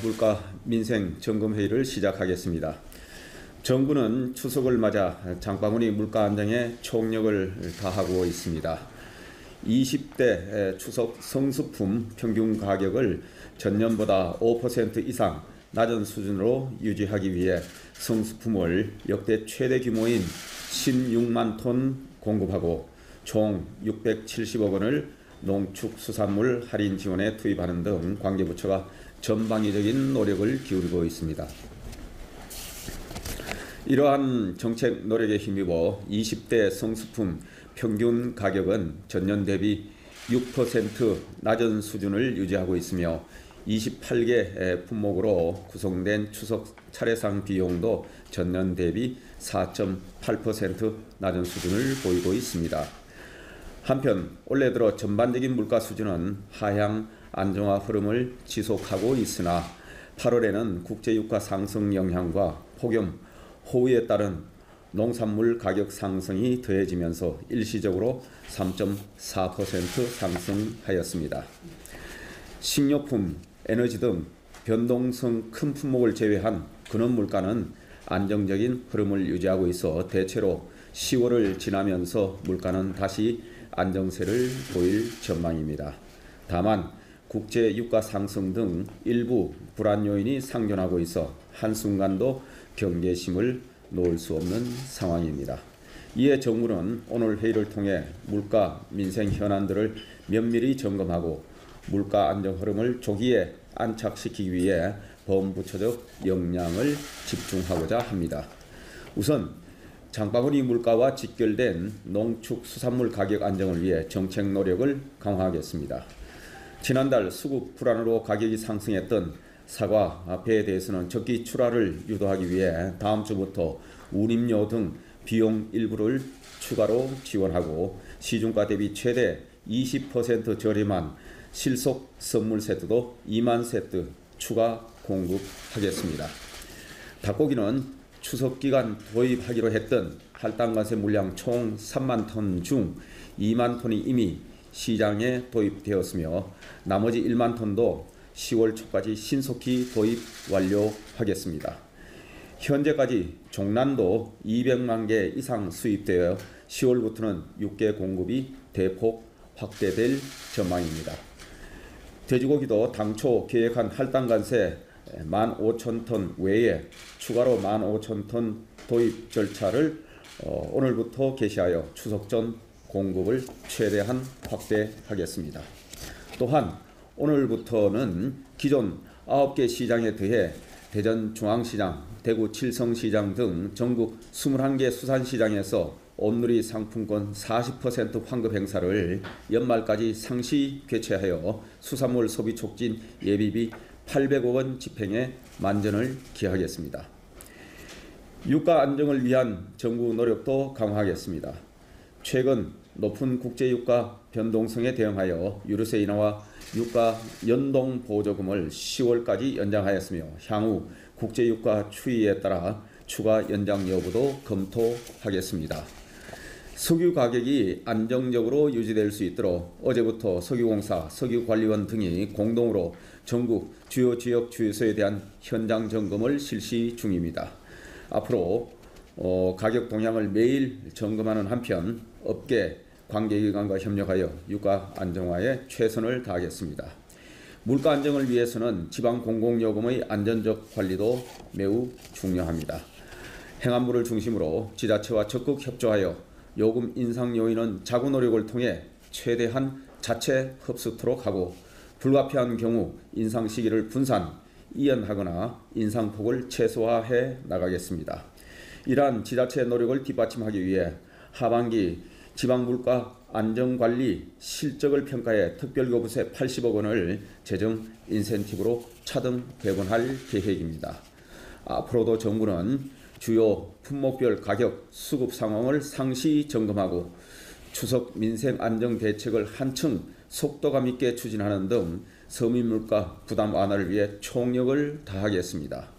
물가 민생 점검회의를 시작하겠습니다. 정부는 추석을 맞아 장바구니 물가 안정에 총력을 다하고 있습니다. 20대 추석 성수품 평균 가격을 전년보다 5% 이상 낮은 수준으로 유지하기 위해 성수품을 역대 최대 규모인 16만 톤 공급하고 총 670억 원을 농축수산물 할인 지원에 투입하는 등 관계부처가 전방위적인 노력을 기울이고 있습니다. 이러한 정책 노력에 힘입어 20대 성수품 평균 가격은 전년 대비 6% 낮은 수준을 유지하고 있으며 28개 품목으로 구성된 추석 차례상 비용도 전년 대비 4.8% 낮은 수준을 보이고 있습니다. 한편 올해 들어 전반적인 물가 수준은 하향 안정화 흐름을 지속하고 있으나 8월에는 국제유가 상승 영향과 폭염, 호우에 따른 농산물 가격 상승이 더해지면서 일시적으로 3.4% 상승하였습니다. 식료품, 에너지 등 변동성 큰 품목을 제외한 근원 물가는 안정적인 흐름을 유지하고 있어 대체로 10월을 지나면서 물가는 다시 안정세를 보일 전망입니다. 다만 국제 유가 상승 등 일부 불안 요인이 상존하고 있어 한순간도 경계심을 놓을 수 없는 상황입니다. 이에 정부는 오늘 회의를 통해 물가, 민생 현안들을 면밀히 점검하고 물가 안정 흐름을 조기에 안착시키기 위해 범부처적 역량을 집중하고자 합니다. 우선 장바구니 물가와 직결된 농축수산물 가격 안정을 위해 정책 노력을 강화하겠습니다. 지난달 수급 불안으로 가격이 상승했던 사과, 배에 대해서는 적기 출하를 유도하기 위해 다음 주부터 운임료 등 비용 일부를 추가로 지원하고 시중가 대비 최대 20% 저렴한 실속 선물 세트도 2만 세트 추가 공급하겠습니다. 닭고기는 추석 기간 도입하기로 했던 할당관세 물량 총 3만 톤 중 2만 톤이 이미 시장에 도입되었으며 나머지 1만 톤도 10월 초까지 신속히 도입 완료하겠습니다. 현재까지 종란도 200만 개 이상 수입되어 10월부터는 6개 공급이 대폭 확대될 전망입니다. 돼지고기도 당초 계획한 할당관세 15,000톤 외에 추가로 15,000톤 도입 절차를 오늘부터 개시하여 추석 전 공급을 최대한 확대하겠습니다. 또한 오늘부터는 기존 9개 시장에 더해 대전 중앙시장, 대구 칠성시장 등 전국 21개 수산시장에서 온누리 상품권 40% 환급 행사를 연말까지 상시 개최하여 수산물 소비 촉진 예비비 800억 원 집행에 만전을 기하겠습니다. 유가 안정을 위한 정부 노력도 강화하겠습니다. 최근 높은 국제유가 변동성에 대응하여 유류세 인하와 유가 연동 보조금을 10월까지 연장하였으며 향후 국제유가 추이에 따라 추가 연장 여부도 검토하겠습니다. 석유 가격이 안정적으로 유지될 수 있도록 어제부터 석유공사, 석유관리원 등이 공동으로 전국 주요 지역 주유소에 대한 현장 점검을 실시 중입니다. 앞으로 가격 동향을 매일 점검하는 한편 업계 관계기관과 협력하여 유가 안정화에 최선을 다하겠습니다. 물가 안정을 위해서는 지방 공공요금의 안전적 관리도 매우 중요합니다. 행안부를 중심으로 지자체와 적극 협조하여 요금 인상 요인은 자구 노력을 통해 최대한 자체 흡수토록 하고 불가피한 경우 인상 시기를 분산, 이연하거나 인상폭을 최소화해 나가겠습니다. 이러한 지자체 노력을 뒷받침하기 위해 하반기 지방물가 안정관리 실적을 평가해 특별교부세 80억 원을 재정 인센티브로 차등 배분할 계획입니다. 앞으로도 정부는 주요 품목별 가격 수급 상황을 상시 점검하고 추석 민생 안정 대책을 한층 속도감 있게 추진하는 등 서민물가 부담 완화를 위해 총력을 다하겠습니다.